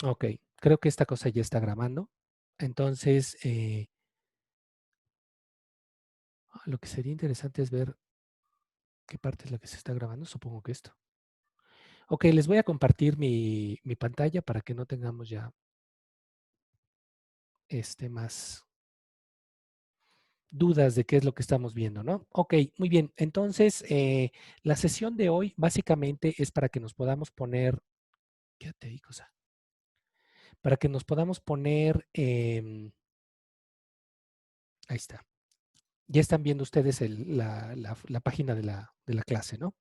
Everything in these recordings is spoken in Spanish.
Ok, creo que esta cosa ya está grabando. Entonces, lo que sería interesante es ver qué parte es la que se está grabando. Supongo que esto. Ok, les voy a compartir mi pantalla para que no tengamos ya más dudas de qué es lo que estamos viendo, ¿no? Ok, muy bien. Entonces, la sesión de hoy básicamente es para que nos podamos poner, ¿qué te digo? Cosa? Para que nos podamos poner, ahí está. Ya están viendo ustedes la página de la clase, ¿no?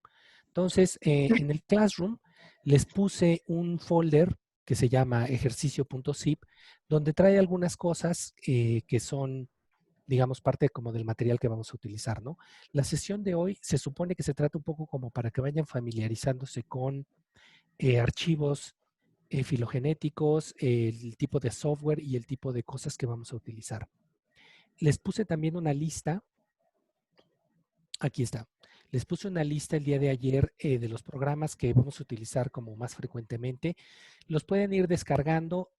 Entonces, en el Classroom les puse un folder que se llama ejercicio.zip, donde trae algunas cosas que son, digamos, parte como del material que vamos a utilizar, ¿no? La sesión de hoy se supone que se trata un poco como para que vayan familiarizándose con archivos filogenéticos, el tipo de software y el tipo de cosas que vamos a utilizar. Les puse también una lista. Aquí está. Les puse una lista el día de ayer de los programas que vamos a utilizar como más frecuentemente. Los pueden ir descargando.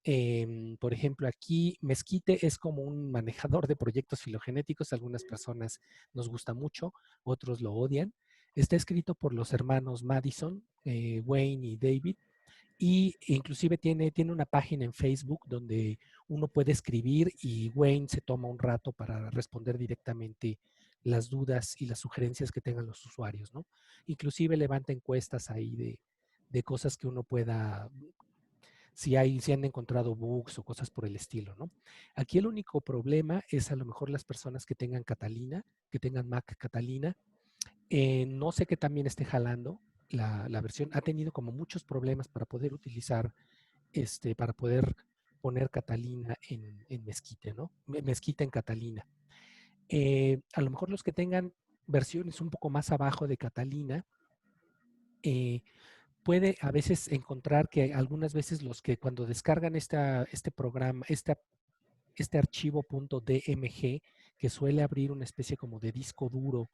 Por ejemplo, aquí Mezquite es como un manejador de proyectos filogenéticos. A algunas personas nos gusta mucho, otros lo odian. Está escrito por los hermanos Madison, Wayne y David. Y inclusive tiene una página en Facebook donde uno puede escribir y Wayne se toma un rato para responder directamente las dudas y las sugerencias que tengan los usuarios, ¿no? Inclusive levanta encuestas ahí de cosas que uno pueda, si han encontrado bugs o cosas por el estilo, ¿no? Aquí el único problema es a lo mejor las personas que tengan Catalina, que tengan Mac Catalina. No sé qué también esté jalando la versión. Ha tenido como muchos problemas para poder utilizar, para poder poner Catalina en Mezquite, ¿no? Mezquite en Catalina. A lo mejor los que tengan versiones un poco más abajo de Catalina, eh, puede a veces encontrar que algunas veces los que cuando descargan este programa, este archivo .dmg, que suele abrir una especie como de disco duro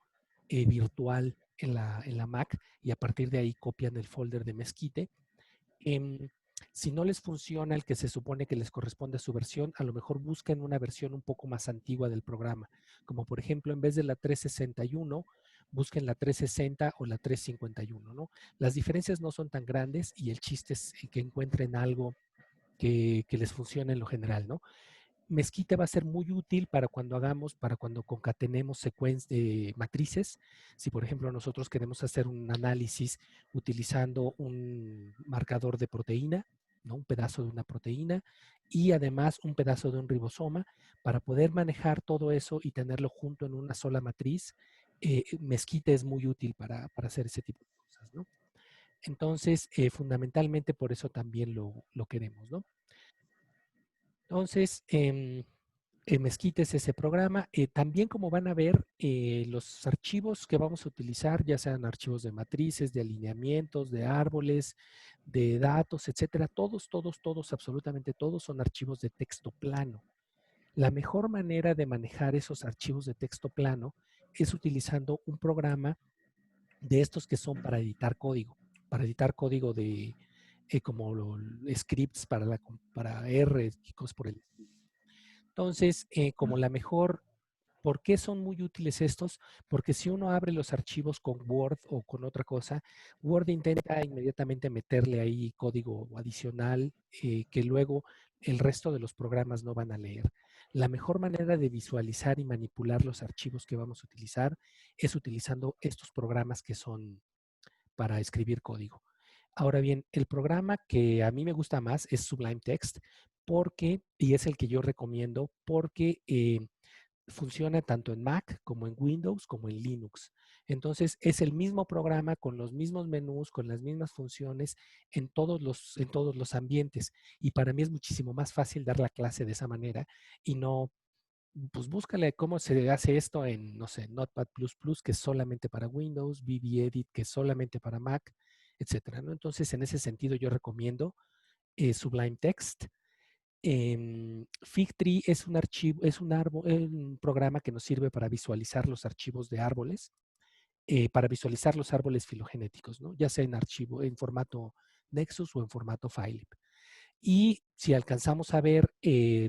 virtual en la Mac, y a partir de ahí copian el folder de Mezquite. Em, si no les funciona el que se supone que les corresponde a su versión, a lo mejor busquen una versión un poco más antigua del programa, como por ejemplo en vez de la 361, busquen la 360 o la 351, ¿no? Las diferencias no son tan grandes y el chiste es que encuentren algo que les funcione en lo general, ¿no? Mezquite va a ser muy útil para cuando concatenemos matrices. Si, por ejemplo, nosotros queremos hacer un análisis utilizando un marcador de proteína, ¿no? Un pedazo de una proteína y además un pedazo de un ribosoma, para poder manejar todo eso y tenerlo junto en una sola matriz, Mezquite es muy útil para hacer ese tipo de cosas, ¿no? Entonces, fundamentalmente por eso también lo queremos, ¿no? Entonces, Mezquite es ese programa. También, como van a ver, los archivos que vamos a utilizar, ya sean archivos de matrices, de alineamientos, de árboles, de datos, etcétera, todos, absolutamente todos son archivos de texto plano. La mejor manera de manejar esos archivos de texto plano es utilizando un programa de estos que son para editar código de como scripts para R y cosas por el estilo. Entonces, como la mejor, ¿por qué son muy útiles estos? Porque si uno abre los archivos con Word o con otra cosa, Word intenta inmediatamente meterle ahí código adicional que luego el resto de los programas no van a leer. La mejor manera de visualizar y manipular los archivos que vamos a utilizar es utilizando estos programas que son para escribir código. Ahora bien, el programa que a mí me gusta más es Sublime Text y es el que yo recomiendo porque funciona tanto en Mac como en Windows como en Linux. Entonces es el mismo programa con los mismos menús, con las mismas funciones en todos los ambientes. Y para mí es muchísimo más fácil dar la clase de esa manera y no, pues búscale cómo se hace esto en, no sé, Notepad++, que es solamente para Windows, BBEdit, que es solamente para Mac, etcétera, ¿no? Entonces, en ese sentido, yo recomiendo Sublime Text. Figtree es un archivo, es un árbol, un programa que nos sirve para visualizar los archivos de árboles, para visualizar los árboles filogenéticos, ¿no? Ya sea en formato Nexus o en formato FileIP. Y si alcanzamos a ver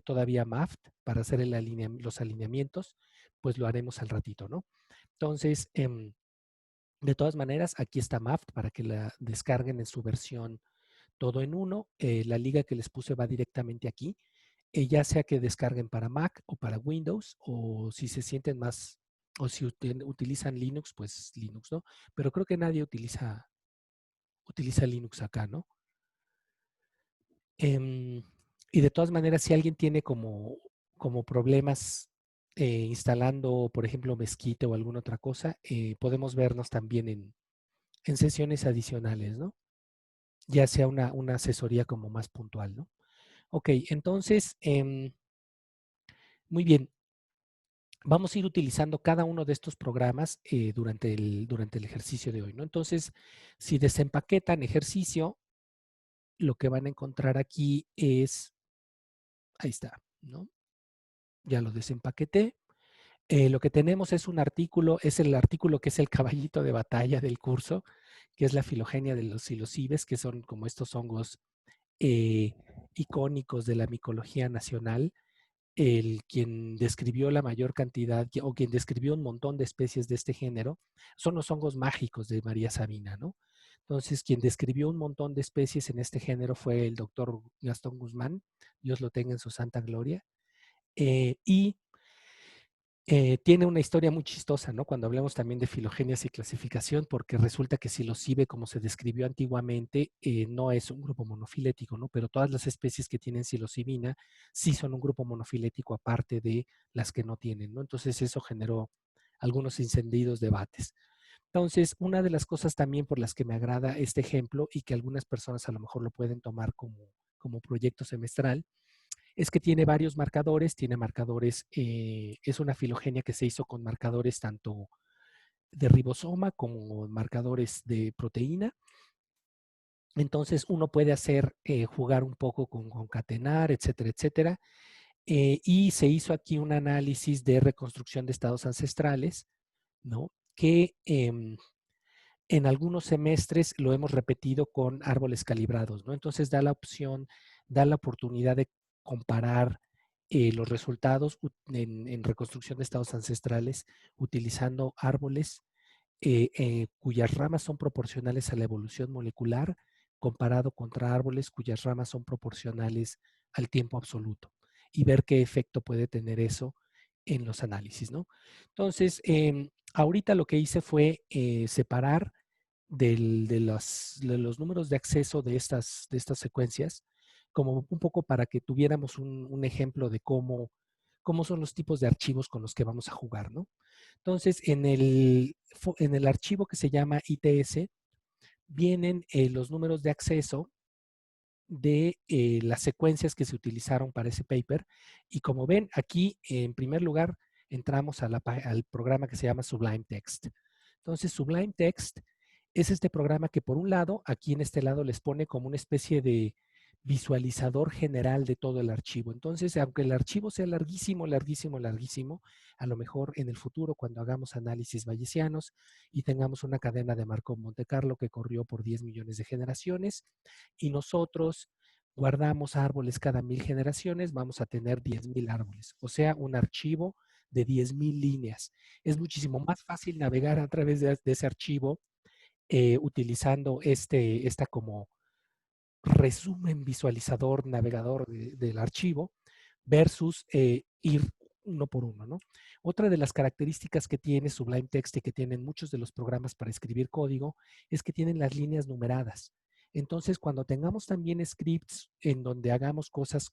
todavía MAFT para hacer los alineamientos, pues lo haremos al ratito, ¿no? Entonces, de todas maneras, aquí está MAFT para que la descarguen en su versión todo en uno. La liga que les puse va directamente aquí. Ya sea que descarguen para Mac o para Windows, o si se sienten más, o si utilizan Linux, pues Linux, ¿no? Pero creo que nadie utiliza Linux acá, ¿no? Em, y de todas maneras, si alguien tiene como problemas instalando, por ejemplo, Mesquite o alguna otra cosa, podemos vernos también en sesiones adicionales, ¿no? Ya sea una asesoría como más puntual, ¿no? Ok, entonces, muy bien. Vamos a ir utilizando cada uno de estos programas durante el ejercicio de hoy, ¿no? Entonces, si desempaquetan ejercicio, lo que van a encontrar aquí es, ahí está, ¿no? Ya lo desempaqueté. Lo que tenemos es un artículo, es el artículo que es el caballito de batalla del curso, que es la filogenia de los psilocibes, que son como estos hongos eh, icónicos de la micología nacional. Quien describió la mayor cantidad o quien describió un montón de especies de este género son los hongos mágicos de María Sabina, ¿no? Entonces, quien describió un montón de especies en este género fue el doctor Gastón Guzmán, Dios lo tenga en su santa gloria, y tiene una historia muy chistosa, ¿no? Cuando hablamos también de filogenias y clasificación, porque resulta que psilocibe, como se describió antiguamente, no es un grupo monofilético, ¿no? Pero todas las especies que tienen psilocibina sí son un grupo monofilético aparte de las que no tienen, ¿no? Entonces eso generó algunos encendidos debates. Entonces, una de las cosas también por las que me agrada este ejemplo y que algunas personas a lo mejor lo pueden tomar como proyecto semestral, es que tiene marcadores, es una filogenia que se hizo con marcadores tanto de ribosoma como marcadores de proteína. Entonces uno puede hacer, jugar un poco con concatenar, etcétera, etcétera. Y se hizo aquí un análisis de reconstrucción de estados ancestrales, ¿no? Que en algunos semestres lo hemos repetido con árboles calibrados, ¿no? Entonces da la opción, da la oportunidad de comparar los resultados en reconstrucción de estados ancestrales utilizando árboles cuyas ramas son proporcionales a la evolución molecular comparado contra árboles cuyas ramas son proporcionales al tiempo absoluto y ver qué efecto puede tener eso en los análisis, ¿no? Entonces, ahorita lo que hice fue separar de los números de acceso de estas secuencias, como un poco para que tuviéramos un ejemplo de cómo son los tipos de archivos con los que vamos a jugar, ¿no? Entonces, en el archivo que se llama ITS, vienen los números de acceso de las secuencias que se utilizaron para ese paper. Y como ven, aquí en primer lugar entramos al programa que se llama Sublime Text. Entonces, Sublime Text es este programa que por un lado, aquí en este lado les pone como una especie de visualizador general de todo el archivo. Entonces, aunque el archivo sea larguísimo, larguísimo, larguísimo, a lo mejor en el futuro, cuando hagamos análisis bayesianos y tengamos una cadena de Markov Monte Carlo que corrió por 10 millones de generaciones y nosotros guardamos árboles cada 1000 generaciones, vamos a tener 10,000 árboles, o sea, un archivo de 10,000 líneas. Es muchísimo más fácil navegar a través de ese archivo utilizando esta como resumen visualizador, navegador del archivo versus ir uno por uno, ¿no? Otra de las características que tiene Sublime Text y que tienen muchos de los programas para escribir código es que tienen las líneas numeradas. Entonces, cuando tengamos también scripts en donde hagamos cosas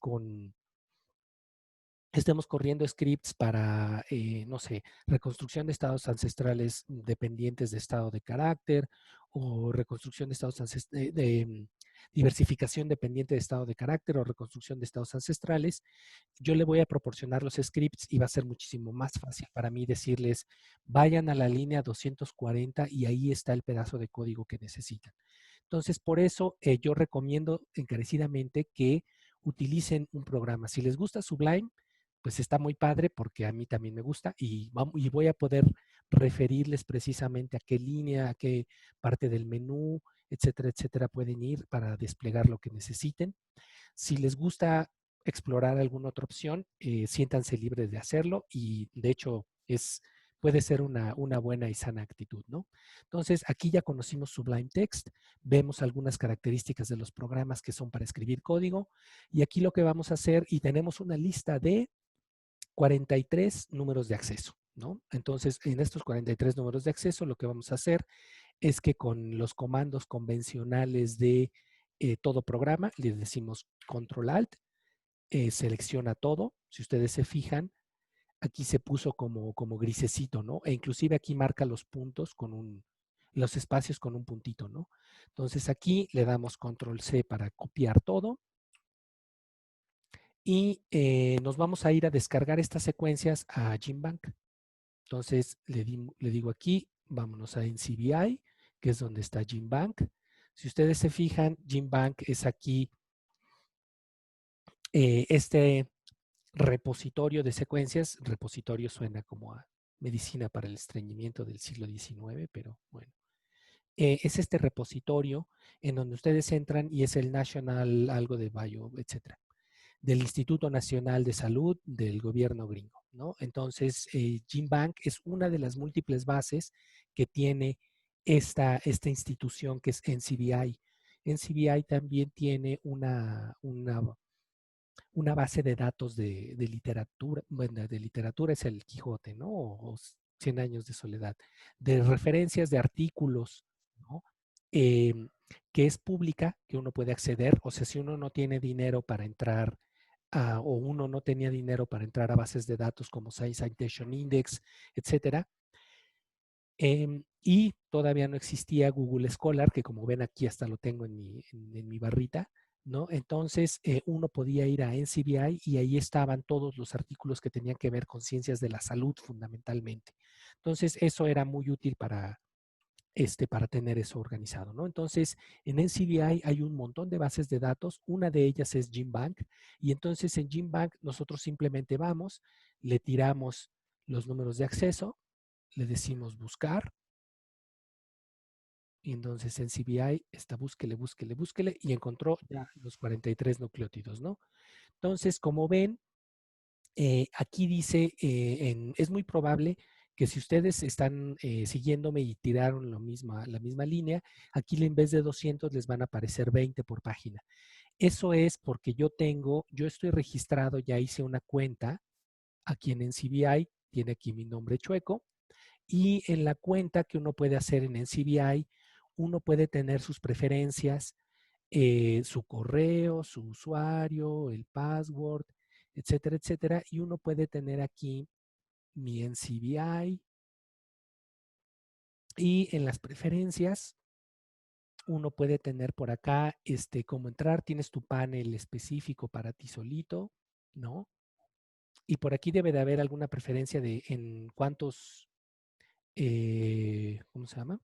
estemos corriendo scripts para, no sé, reconstrucción de estados ancestrales dependientes de estado de carácter o reconstrucción de estados ancestrales, diversificación dependiente de estado de carácter o reconstrucción de estados ancestrales, yo le voy a proporcionar los scripts y va a ser muchísimo más fácil para mí decirles, vayan a la línea 240 y ahí está el pedazo de código que necesitan. Entonces, por eso yo recomiendo encarecidamente que utilicen un programa. Si les gusta Sublime, pues está muy padre porque a mí también me gusta y voy a poder referirles precisamente a qué línea, a qué parte del menú, etcétera, etcétera, pueden ir para desplegar lo que necesiten. Si les gusta explorar alguna otra opción, siéntanse libres de hacerlo y de hecho puede ser una buena y sana actitud, ¿no? Entonces, aquí ya conocimos Sublime Text, vemos algunas características de los programas que son para escribir código y aquí lo que vamos a hacer, y tenemos una lista de 43 números de acceso, ¿no? Entonces, en estos 43 números de acceso, lo que vamos a hacer es que con los comandos convencionales de todo programa, le decimos Control Alt, selecciona todo. Si ustedes se fijan, aquí se puso como grisecito, ¿no? E inclusive aquí marca los puntos los espacios con un puntito, ¿no? Entonces aquí le damos Control C para copiar todo y nos vamos a ir a descargar estas secuencias a GenBank. Entonces le digo aquí, vámonos a NCBI, que es donde está GenBank. Si ustedes se fijan, GenBank es aquí este repositorio de secuencias. Repositorio suena como a medicina para el estreñimiento del siglo XIX, pero bueno. Es este repositorio en donde ustedes entran y es el National algo de Bio, etcétera, del Instituto Nacional de Salud del gobierno gringo, ¿no? Entonces, GenBank es una de las múltiples bases que tiene esta institución que es NCBI. NCBI también tiene una base de datos de literatura, bueno, de literatura es el Quijote, ¿no? O 100 años de soledad, de referencias de artículos, ¿no? Eh, que es pública, que uno puede acceder, o sea, si uno no tiene dinero para entrar o uno no tenía dinero para entrar a bases de datos como Science Citation Index, etcétera, y todavía no existía Google Scholar, que como ven aquí hasta lo tengo en mi barrita, ¿no? Entonces uno podía ir a NCBI y ahí estaban todos los artículos que tenían que ver con ciencias de la salud fundamentalmente. Entonces eso era muy útil para tener eso organizado, ¿no? Entonces, en NCBI hay un montón de bases de datos, una de ellas es GenBank, y entonces en GenBank nosotros simplemente vamos, le tiramos los números de acceso, le decimos buscar, y entonces en CBI está búsquele, búsquele, búsquele y encontró ya los 43 nucleótidos, ¿no? Entonces, como ven, aquí dice, es muy probable que si ustedes están siguiéndome y tiraron la misma línea, aquí en vez de 200 les van a aparecer 20 por página. Eso es porque yo estoy registrado, ya hice una cuenta aquí en NCBI, tiene aquí mi nombre chueco, y en la cuenta que uno puede hacer en NCBI, uno puede tener sus preferencias, su correo, su usuario, el password, etcétera, etcétera. Y uno puede tener aquí mi NCBI y en las preferencias uno puede tener por acá cómo entrar, tienes tu panel específico para ti solito, ¿no? Y por aquí debe de haber alguna preferencia de en cuántos, ¿cómo se llama?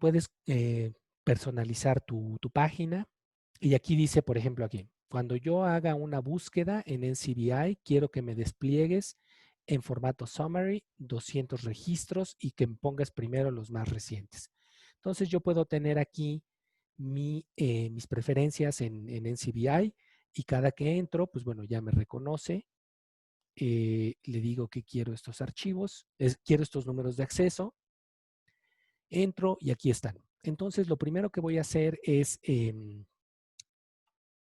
Puedes personalizar tu página y aquí dice, por ejemplo, aquí, cuando yo haga una búsqueda en NCBI, quiero que me despliegues en formato summary 200 registros y que me pongas primero los más recientes. Entonces yo puedo tener aquí mis preferencias en NCBI y cada que entro, pues bueno, ya me reconoce. Le digo que quiero estos archivos, quiero estos números de acceso. Entro y aquí están. Entonces, lo primero que voy a hacer es,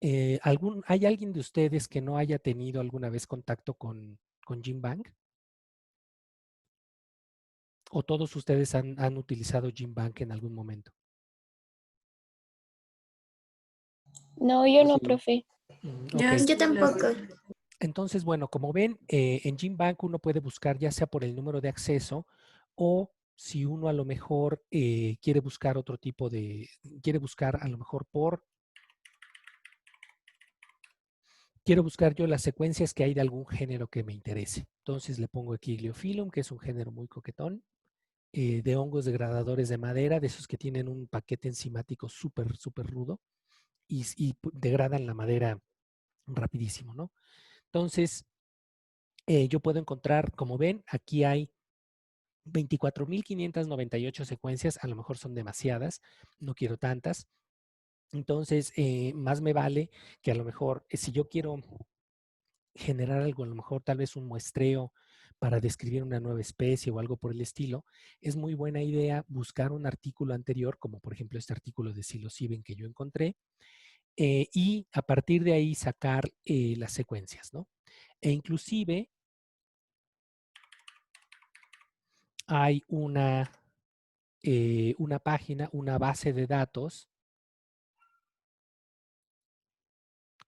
¿hay alguien de ustedes que no haya tenido alguna vez contacto con GenBank? ¿O todos ustedes han utilizado GenBank en algún momento? No, yo no, profe. Ok. Yo tampoco. Entonces, bueno, como ven, en GenBank uno puede buscar ya sea por el número de acceso o si uno a lo mejor quiere buscar otro tipo quiere buscar a lo mejor quiero buscar yo las secuencias que hay de algún género que me interese. Entonces le pongo aquí Gliophyllum, que es un género muy coquetón, de hongos degradadores de madera, de esos que tienen un paquete enzimático súper, súper rudo y degradan la madera rapidísimo, ¿no? Entonces, yo puedo encontrar, como ven, aquí hay 24.598 secuencias, a lo mejor son demasiadas, no quiero tantas. Entonces, más me vale que a lo mejor, si yo quiero generar algo, a lo mejor tal vez un muestreo para describir una nueva especie o algo por el estilo, es muy buena idea buscar un artículo anterior, como por ejemplo este artículo de psilociben que yo encontré, y a partir de ahí sacar las secuencias, ¿no? E inclusive hay una página, una base de datos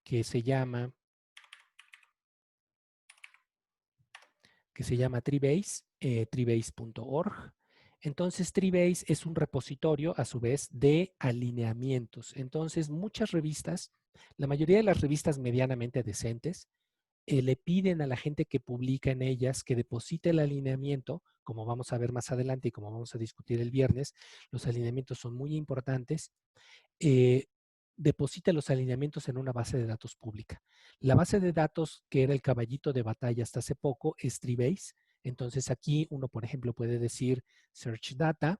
que se llama Treebase, treebase.org. Entonces, Treebase es un repositorio, a su vez, de alineamientos. Entonces, muchas revistas, la mayoría de las revistas medianamente decentes, le piden a la gente que publica en ellas que deposite el alineamiento, como vamos a ver más adelante y como vamos a discutir el viernes. Los alineamientos son muy importantes. eh, Deposita los alineamientos en una base de datos pública. La base de datos que era el caballito de batalla hasta hace poco es Treebase. Entonces aquí uno, por ejemplo, puede decir Search Data.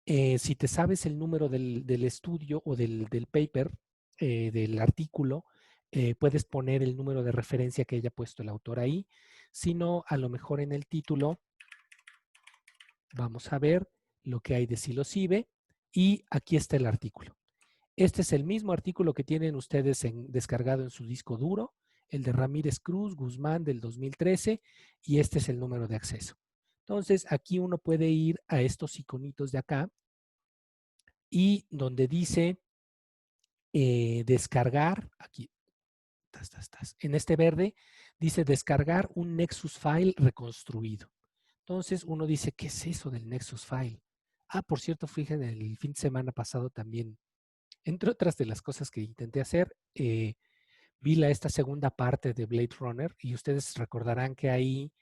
Si te sabes el número del estudio o del paper, del artículo, puedes poner el número de referencia que haya puesto el autor ahí. Si no, a lo mejor en el título vamos a ver lo que hay de psilocibe y aquí está el artículo. Este es el mismo artículo que tienen ustedes descargado en su disco duro, el de Ramírez Cruz Guzmán del 2013, y este es el número de acceso. Entonces, aquí uno puede ir a estos iconitos de acá y donde dice descargar, aquí, en este verde, dice descargar un Nexus File reconstruido. Entonces, uno dice, ¿qué es eso del Nexus File? Ah, por cierto, fíjense, el fin de semana pasado también, entre otras de las cosas que intenté hacer, vi esta segunda parte de Blade Runner y ustedes recordarán que ahí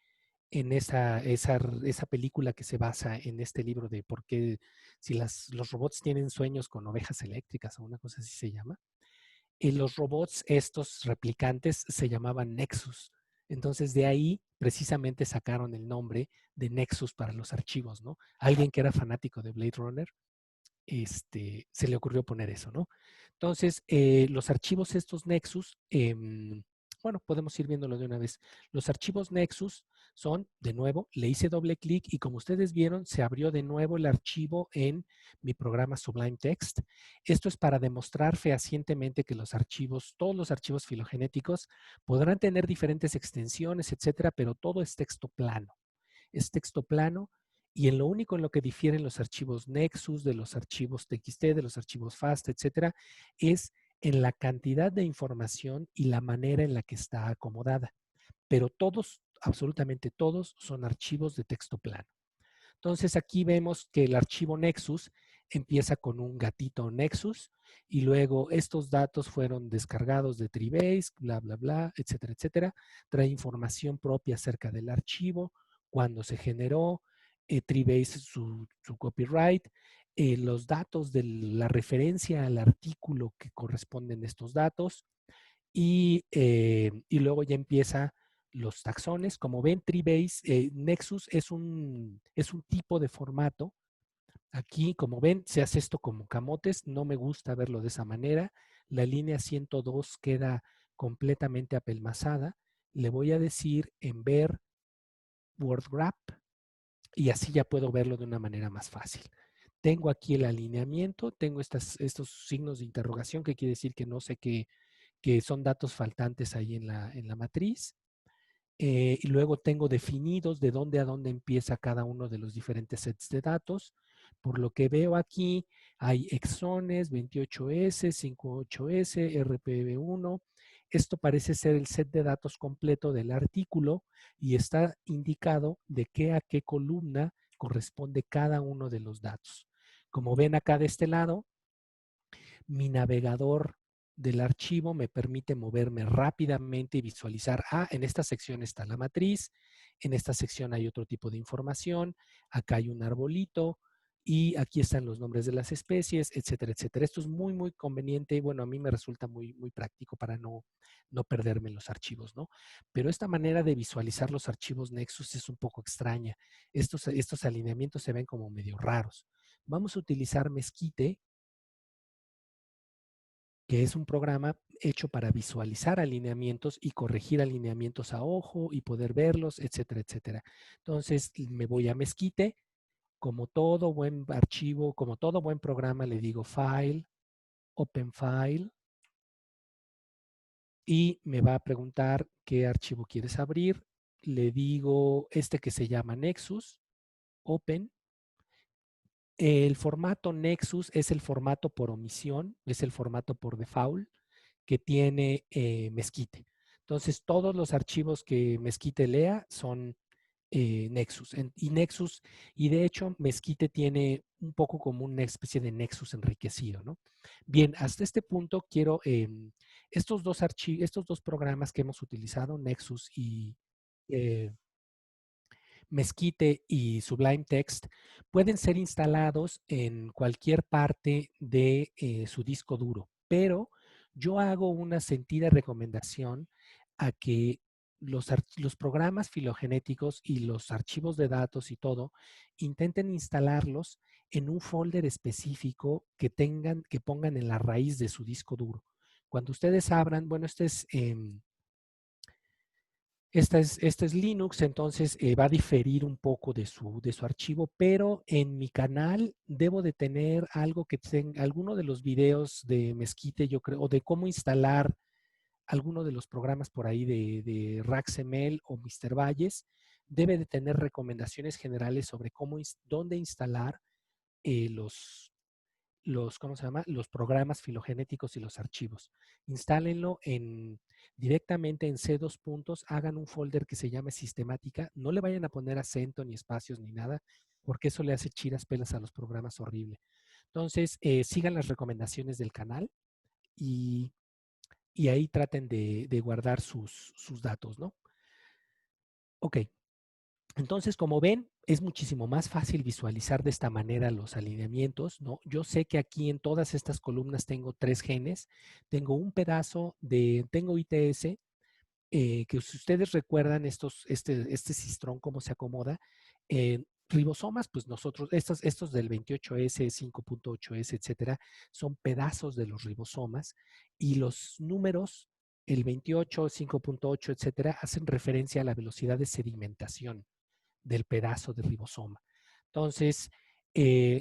en esa película que se basa en este libro de por qué si los robots tienen sueños con ovejas eléctricas o una cosa así se llama, los robots estos replicantes se llamaban Nexus. Entonces de ahí precisamente sacaron el nombre de Nexus para los archivos, ¿no? Alguien que era fanático de Blade Runner se le ocurrió poner eso, ¿no? Entonces, los archivos estos Nexus, bueno, podemos ir viéndolo de una vez. Los archivos Nexus son, de nuevo, le hice doble clic y como ustedes vieron, se abrió de nuevo el archivo en mi programa Sublime Text. Esto es para demostrar fehacientemente que los archivos, todos los archivos filogenéticos podrán tener diferentes extensiones, etcétera, pero todo es texto plano. Es texto plano y en lo único en lo que difieren los archivos Nexus de los archivos TXT, de los archivos FAST, etcétera, es en la cantidad de información y la manera en la que está acomodada. Pero todos, absolutamente todos, son archivos de texto plano. Entonces aquí vemos que el archivo Nexus empieza con un gatito Nexus y luego estos datos fueron descargados de Treebase, bla, bla, bla, etcétera, etcétera. Trae información propia acerca del archivo, cuándo se generó, Treebase su copyright, los datos de la referencia al artículo que corresponden a estos datos y luego ya empieza los taxones. Como ven, Treebase, Nexus es un tipo de formato. Aquí, como ven, se hace esto como camotes. No me gusta verlo de esa manera. La línea 102 queda completamente apelmazada. Le voy a decir en ver word wrap y así ya puedo verlo de una manera más fácil. Tengo aquí el alineamiento, tengo estos signos de interrogación que quiere decir que no sé qué, que son datos faltantes ahí en la matriz. Y luego tengo definidos de dónde a dónde empieza cada uno de los diferentes sets de datos. Por lo que veo aquí, hay exones, 28S, 58S, RPV1. Esto parece ser el set de datos completo del artículo y está indicado de qué a qué columna corresponde cada uno de los datos. Como ven acá de este lado, mi navegador del archivo me permite moverme rápidamente y visualizar, en esta sección está la matriz, en esta sección hay otro tipo de información, acá hay un arbolito, y aquí están los nombres de las especies, etcétera, etcétera. Esto es muy, muy conveniente. Bueno, a mí me resulta muy, muy práctico para no perderme en los archivos, ¿no? Pero esta manera de visualizar los archivos Nexus es un poco extraña. Estos alineamientos se ven como medio raros. Vamos a utilizar Mesquite, que es un programa hecho para visualizar alineamientos y corregir alineamientos a ojo y poder verlos, etcétera, etcétera. Entonces me voy a Mesquite, como todo buen archivo, como todo buen programa, le digo File, Open File, y me va a preguntar qué archivo quieres abrir. Le digo este que se llama Nexus, Open. El formato Nexus es el formato por omisión, es el formato por default que tiene Mesquite. Entonces, todos los archivos que Mesquite lea son Nexus. Y de hecho, Mesquite tiene un poco como una especie de Nexus enriquecido, ¿no? Bien, hasta este punto quiero, estos dos programas que hemos utilizado, Nexus y eh, Mesquite y Sublime Text, pueden ser instalados en cualquier parte de su disco duro, pero yo hago una sentida recomendación a que los programas filogenéticos y los archivos de datos y todo, intenten instalarlos en un folder específico que pongan en la raíz de su disco duro. Cuando ustedes abran, bueno, esta es Linux, entonces va a diferir un poco de su archivo, pero en mi canal debo de tener algo que tenga, alguno de los videos de Mesquite, yo creo, o de cómo instalar alguno de los programas por ahí de Raxml o Mr. Valles, debe de tener recomendaciones generales sobre dónde instalar ¿cómo se llama? Los programas filogenéticos y los archivos. Instálenlo directamente en C2 puntos, hagan un folder que se llame sistemática, no le vayan a poner acento ni espacios ni nada, porque eso le hace chiras pelas a los programas horrible. Entonces, sigan las recomendaciones del canal y, y ahí traten de guardar sus datos, ¿no? Ok, entonces, como ven, es muchísimo más fácil visualizar de esta manera los alineamientos, ¿no? Yo sé que aquí en todas estas columnas tengo 3 genes, tengo un pedazo tengo ITS, que si ustedes recuerdan este cistrón, cómo se acomoda, ribosomas, pues estos del 28S, 5.8S, etcétera, son pedazos de los ribosomas y los números, el 28, 5.8, etcétera, hacen referencia a la velocidad de sedimentación del pedazo de ribosoma. Entonces,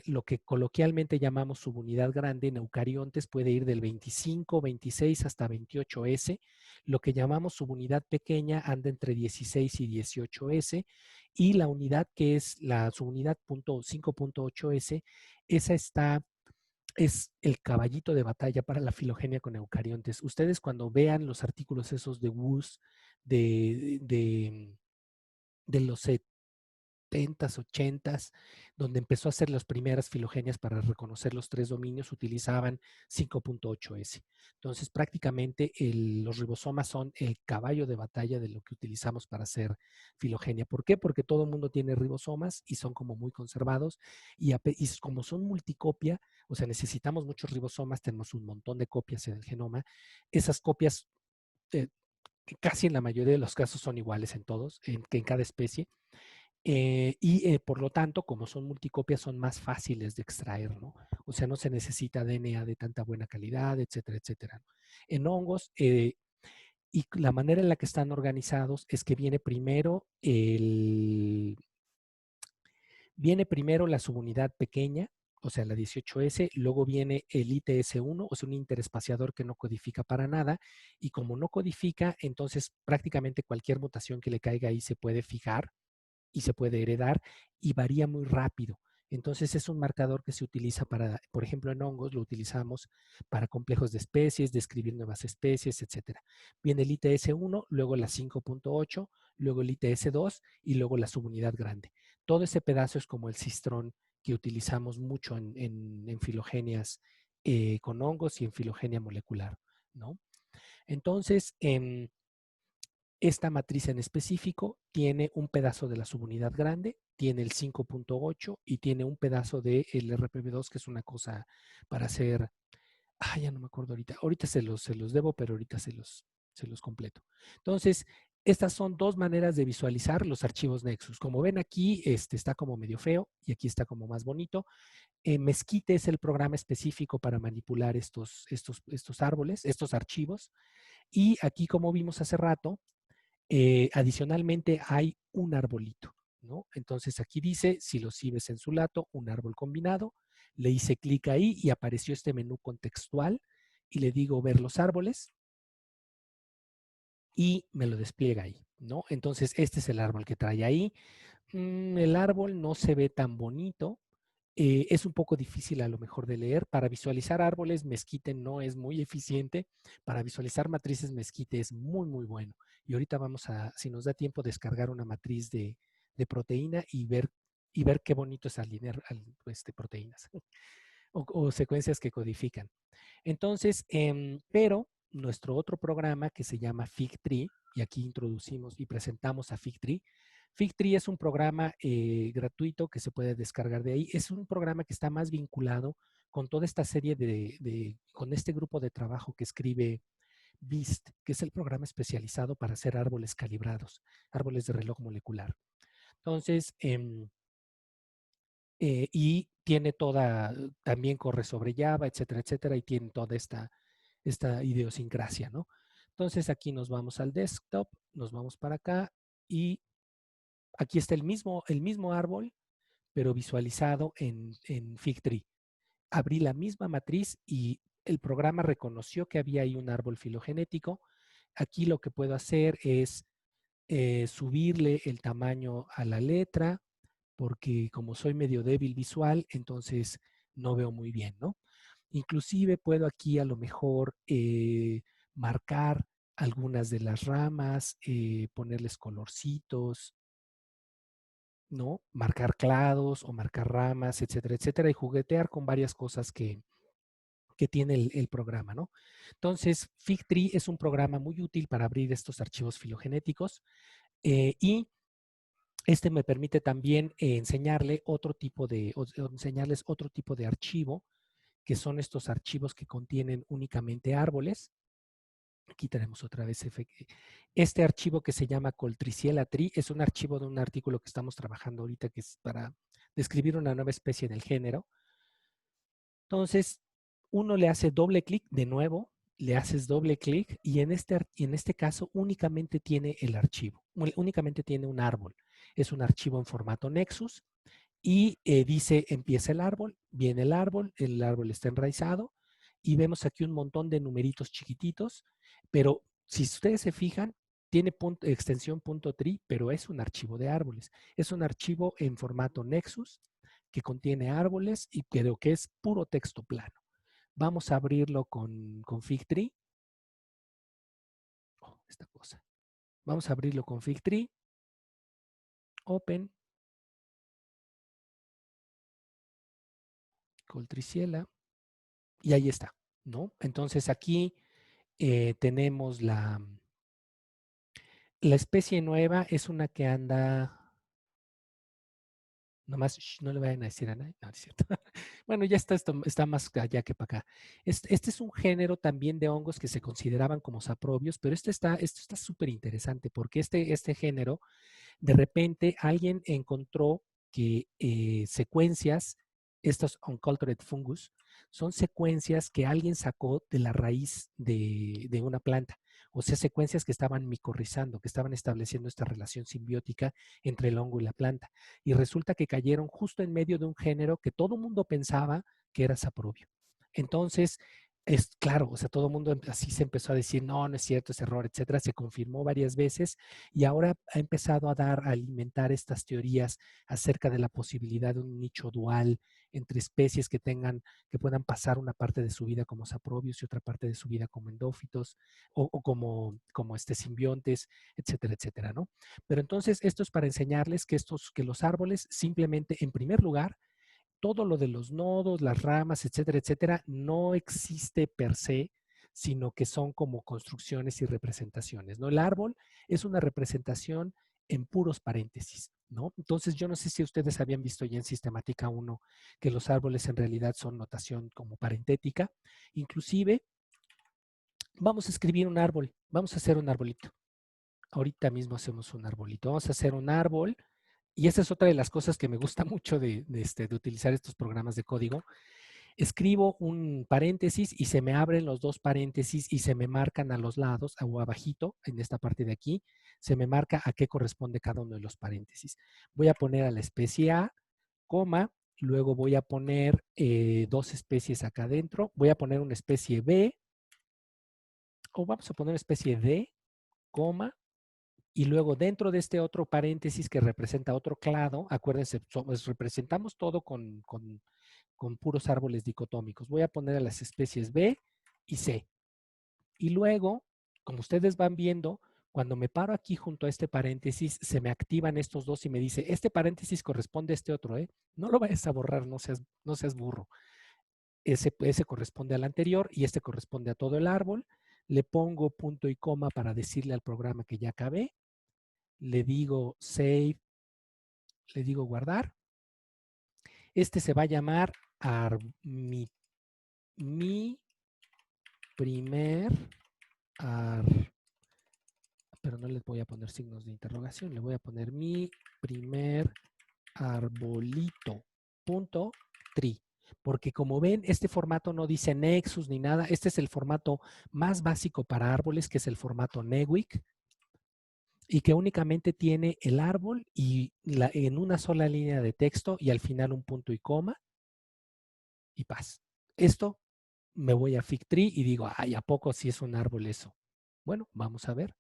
lo que coloquialmente llamamos subunidad grande en eucariontes puede ir del 25, 26 hasta 28S. Lo que llamamos subunidad pequeña anda entre 16 y 18S. Y la unidad que es la subunidad 5.8S, es el caballito de batalla para la filogenia con eucariontes. Ustedes cuando vean los artículos esos de WUS, de los 70s, 80s, donde empezó a hacer las primeras filogenias para reconocer los 3 dominios, utilizaban 5.8S. Entonces, prácticamente los ribosomas son el caballo de batalla de lo que utilizamos para hacer filogenia. ¿Por qué? Porque todo el mundo tiene ribosomas y son como muy conservados y como son multicopia, o sea, necesitamos muchos ribosomas, tenemos un montón de copias en el genoma. Esas copias eh, casi en la mayoría de los casos son iguales en todos, en cada especie. Por lo tanto, como son multicopias, son más fáciles de extraer, ¿no? O sea, no se necesita DNA de tanta buena calidad, etcétera, etcétera. En hongos, y la manera en la que están organizados es que viene primero la subunidad pequeña, o sea, la 18S, luego viene el ITS1, o sea, un interespaciador que no codifica para nada, y como no codifica, entonces prácticamente cualquier mutación que le caiga ahí se puede fijar y se puede heredar y varía muy rápido. Entonces es un marcador que se utiliza para, por ejemplo, en hongos lo utilizamos para complejos de especies, describir nuevas especies, etcétera. Viene el ITS1, luego la 5.8, luego el ITS2 y luego la subunidad grande. Todo ese pedazo es como el cistrón que utilizamos mucho en filogenias con hongos y en filogenia molecular, ¿no? Entonces, esta matriz en específico tiene un pedazo de la subunidad grande, tiene el 5.8 y tiene un pedazo del RPV2, que es una cosa para hacer, ya no me acuerdo ahorita, ahorita se los debo, pero ahorita se los completo. Entonces, estas son dos maneras de visualizar los archivos Nexus. Como ven aquí, está como medio feo y aquí está como más bonito. Mesquite es el programa específico para manipular estos árboles, estos archivos. Y aquí, como vimos hace rato, adicionalmente hay un arbolito, ¿no? Entonces aquí dice psilocibe sensulato, un árbol combinado. Le hice clic ahí y apareció este menú contextual y le digo ver los árboles y me lo despliega ahí, ¿no? Entonces este es el árbol que trae ahí. El árbol no se ve tan bonito. Es un poco difícil a lo mejor de leer. Para visualizar árboles, Mesquite no es muy eficiente. Para visualizar matrices, Mesquite es muy, muy bueno. Y ahorita vamos a, si nos da tiempo, descargar una matriz de proteína y ver qué bonito es alinear proteínas o secuencias que codifican. Entonces, pero nuestro otro programa que se llama FigTree, y aquí introducimos y presentamos a FigTree. FigTree es un programa gratuito que se puede descargar de ahí. Es un programa que está más vinculado con toda esta serie con este grupo de trabajo que escribe BEAST, que es el programa especializado para hacer árboles calibrados, árboles de reloj molecular. Entonces, y tiene toda, también corre sobre Java, etcétera, etcétera, y tiene toda esta idiosincrasia, ¿no? Entonces aquí nos vamos al desktop, nos vamos para acá y aquí está el mismo árbol, pero visualizado en FigTree. Abrí la misma matriz y el programa reconoció que había ahí un árbol filogenético. Aquí lo que puedo hacer es subirle el tamaño a la letra, porque como soy medio débil visual, entonces no veo muy bien, ¿no? Inclusive puedo aquí a lo mejor marcar algunas de las ramas, ponerles colorcitos, ¿no? Marcar clados o marcar ramas, etcétera, etcétera, y juguetear con varias cosas que tiene el programa, ¿no? Entonces, FigTree es un programa muy útil para abrir estos archivos filogenéticos y este me permite también enseñarles otro tipo de archivo, que son estos archivos que contienen únicamente árboles. Aquí tenemos otra vez este archivo que se llama Coltriciella Tree, es un archivo de un artículo que estamos trabajando ahorita que es para describir una nueva especie en el género. Entonces, uno le hace doble clic de nuevo, le haces doble clic y en este caso únicamente tiene el archivo, únicamente tiene un árbol. Es un archivo en formato Nexus y dice empieza viene el árbol está enraizado y vemos aquí un montón de numeritos chiquititos, pero si ustedes se fijan, tiene extensión .tree, pero es un archivo de árboles. Es un archivo en formato Nexus que contiene árboles y creo que es puro texto plano. Vamos a abrirlo con FigTree. Esta cosa. Vamos a abrirlo con FigTree. Open. Coltriciella. Y ahí está, ¿no? Entonces aquí tenemos la especie nueva, es una que anda, nomás no le vayan a decir a nadie, no, es cierto. Bueno, ya está más allá que para acá. Este es un género también de hongos que se consideraban como saprobios, pero esto está súper interesante porque este género, de repente alguien encontró que secuencias, estos uncultured fungus, son secuencias que alguien sacó de la raíz de una planta. O sea, secuencias que estaban micorrizando, que estaban estableciendo esta relación simbiótica entre el hongo y la planta. Y resulta que cayeron justo en medio de un género que todo el mundo pensaba que era saprobio. Entonces, es claro, o sea, todo el mundo así se empezó a decir, no, no es cierto, es error, etcétera. Se confirmó varias veces y ahora ha empezado a alimentar estas teorías acerca de la posibilidad de un nicho dual entre especies que puedan pasar una parte de su vida como saprobios y otra parte de su vida como endófitos o como simbiontes, etcétera, etcétera, ¿no? Pero entonces esto es para enseñarles que los árboles simplemente, en primer lugar, todo lo de los nodos, las ramas, etcétera, etcétera, no existe per se, sino que son como construcciones y representaciones, ¿no? El árbol es una representación en puros paréntesis, ¿no? Entonces, yo no sé si ustedes habían visto ya en Sistemática 1 que los árboles en realidad son notación como parentética. Inclusive, vamos a escribir un árbol, vamos a hacer un arbolito. Ahorita mismo hacemos un arbolito. Vamos a hacer un árbol. Y esa es otra de las cosas que me gusta mucho de utilizar estos programas de código. Escribo un paréntesis y se me abren los dos paréntesis y se me marcan a los lados o abajito, en esta parte de aquí, se me marca a qué corresponde cada uno de los paréntesis. Voy a poner a la especie A, coma, luego voy a poner dos especies acá adentro, voy a poner una especie B, o vamos a poner especie D, coma, y luego dentro de este otro paréntesis que representa otro clado, acuérdense, representamos todo con puros árboles dicotómicos. Voy a poner a las especies B y C. Y luego, como ustedes van viendo, cuando me paro aquí junto a este paréntesis, se me activan estos dos y me dice, este paréntesis corresponde a este otro, ¿eh? No lo vayas a borrar, no seas burro. Ese corresponde al anterior y este corresponde a todo el árbol. Le pongo punto y coma para decirle al programa que ya acabé. Le digo save, le digo guardar. Este se va a llamar mi primer pero no les voy a poner signos de interrogación, le voy a poner mi primer arbolito punto tree. Porque como ven, este formato no dice Nexus ni nada. Este es el formato más básico para árboles, que es el formato Newick, y que únicamente tiene el árbol y en una sola línea de texto y al final un punto y coma y paz. Esto me voy a Figtree y digo, ay, ¿a poco si es un árbol eso? Bueno, vamos a ver.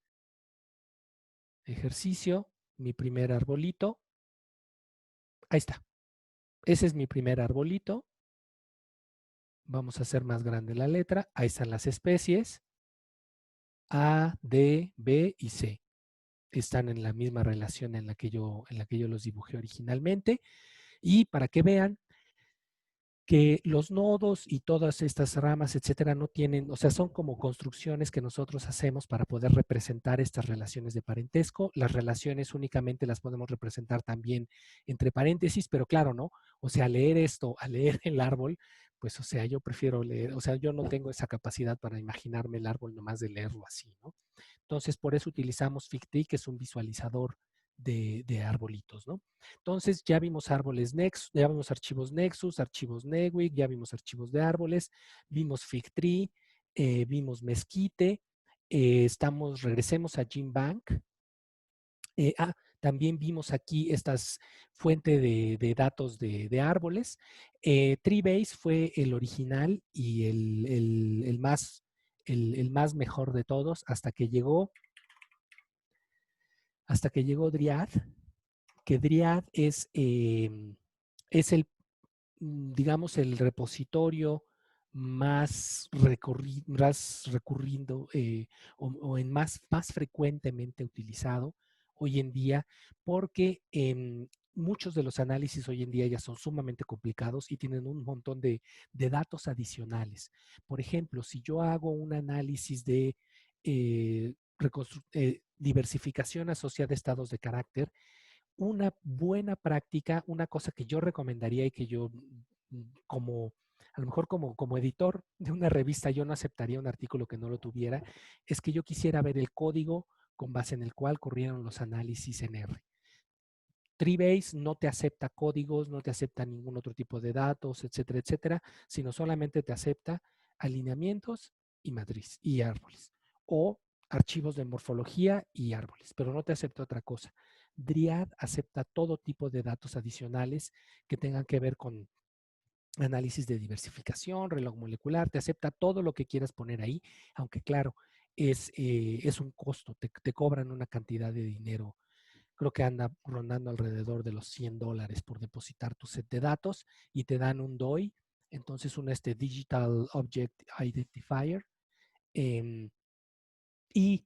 Ejercicio, mi primer arbolito. Ahí está. Ese es mi primer arbolito. Vamos a hacer más grande la letra. Ahí están las especies. A, D, B y C. Están en la misma relación en la que yo los dibujé originalmente. Y para que vean que los nodos y todas estas ramas, etcétera, no tienen, o sea, son como construcciones que nosotros hacemos para poder representar estas relaciones de parentesco. Las relaciones únicamente las podemos representar también entre paréntesis, pero claro, ¿no? O sea, leer esto, a leer el árbol, pues, o sea, yo prefiero leer, o sea, yo no tengo esa capacidad para imaginarme el árbol nomás de leerlo así, ¿no? Entonces, por eso utilizamos Fictree, que es un visualizador de arbolitos, ¿no? Entonces, ya vimos árboles Nexus, ya vimos archivos Nexus, archivos Newick, ya vimos archivos de árboles, vimos Figtree, vimos Mesquite, regresemos a GenBank. También vimos aquí estas fuentes de datos de árboles. Treebase fue el original y el más mejor de todos hasta que llegó Dryad, que Dryad es digamos, el repositorio más recurriendo o en más frecuentemente utilizado hoy en día, porque muchos de los análisis hoy en día ya son sumamente complicados y tienen un montón de datos adicionales. Por ejemplo, si yo hago un análisis de diversificación asociada a estados de carácter, una buena práctica, una cosa que yo recomendaría y que yo como a lo mejor como editor de una revista yo no aceptaría un artículo que no lo tuviera, es que yo quisiera ver el código con base en el cual corrieron los análisis en R. Treebase no te acepta códigos, no te acepta ningún otro tipo de datos, etcétera, etcétera, sino solamente te acepta alineamientos y matriz y árboles o archivos de morfología y árboles, pero no te acepta otra cosa. Dryad acepta todo tipo de datos adicionales que tengan que ver con análisis de diversificación, reloj molecular, te acepta todo lo que quieras poner ahí, aunque claro, es un costo, te cobran una cantidad de dinero. Creo que anda rondando alrededor de los $100 por depositar tu set de datos y te dan un DOI, entonces Digital Object Identifier, y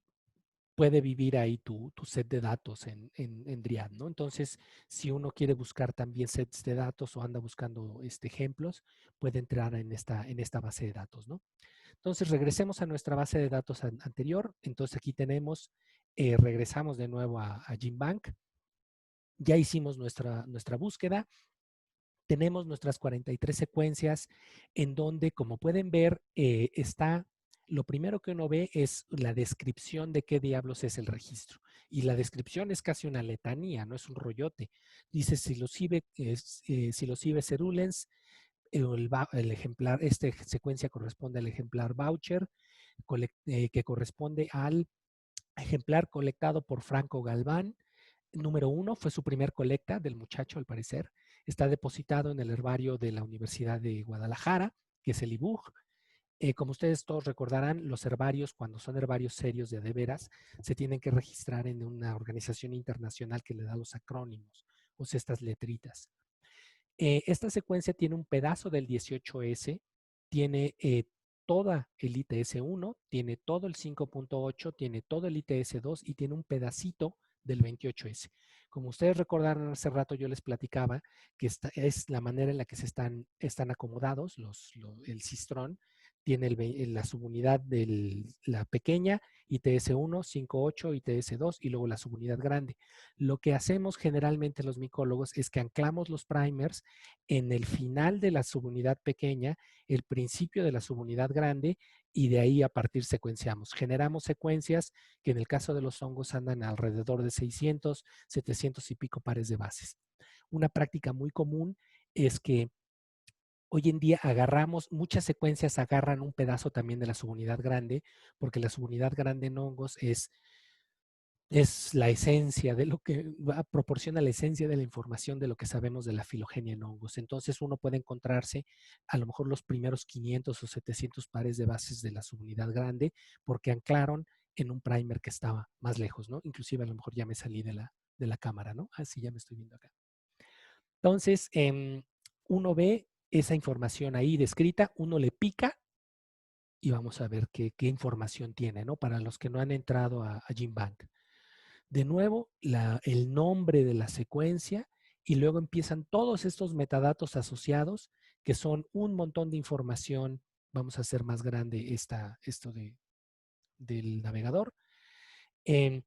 puede vivir ahí tu set de datos en Dryad, ¿no? Entonces, si uno quiere buscar también sets de datos o anda buscando ejemplos, puede entrar en esta base de datos, ¿no? Entonces, regresemos a nuestra base de datos anterior. Entonces, aquí tenemos, regresamos de nuevo a GenBank. Ya hicimos nuestra búsqueda. Tenemos nuestras 43 secuencias en donde, como pueden ver, lo primero que uno ve es la descripción de qué diablos es el registro. Y la descripción es casi una letanía, no es un rollote. Dice psilocibe cerulens, el ejemplar, esta secuencia corresponde al ejemplar voucher, que corresponde al ejemplar colectado por Franco Galván. Número 1 fue su primer colecta del muchacho, al parecer. Está depositado en el herbario de la Universidad de Guadalajara, que es el IBUG. Como ustedes todos recordarán, los herbarios, cuando son herbarios serios de veras, se tienen que registrar en una organización internacional que le da los acrónimos, o sea, estas letritas. Esta secuencia tiene un pedazo del 18S, tiene toda el ITS1, tiene todo el 5.8, tiene todo el ITS2 y tiene un pedacito del 28S. Como ustedes recordaron hace rato, yo les platicaba que esta es la manera en la que están acomodados el cistrón. Tiene la subunidad de la pequeña, ITS1, 5.8, ITS2 y luego la subunidad grande. Lo que hacemos generalmente los micólogos es que anclamos los primers en el final de la subunidad pequeña, el principio de la subunidad grande, y de ahí a partir secuenciamos. Generamos secuencias que en el caso de los hongos andan alrededor de 600, 700 y pico pares de bases. Una práctica muy común es que hoy en día muchas secuencias agarran un pedazo también de la subunidad grande, porque la subunidad grande en hongos es la esencia de lo que proporciona la esencia de la información de lo que sabemos de la filogenia en hongos. Entonces uno puede encontrarse a lo mejor los primeros 500 o 700 pares de bases de la subunidad grande porque anclaron en un primer que estaba más lejos, ¿no? Inclusive a lo mejor ya me salí de la cámara, ¿no? Así ya me estoy viendo acá. Entonces, uno ve esa información ahí descrita, uno le pica y vamos a ver qué información tiene, ¿no? Para los que no han entrado a GenBank. De nuevo, el nombre de la secuencia y luego empiezan todos estos metadatos asociados que son un montón de información. Vamos a hacer más grande esto del navegador. El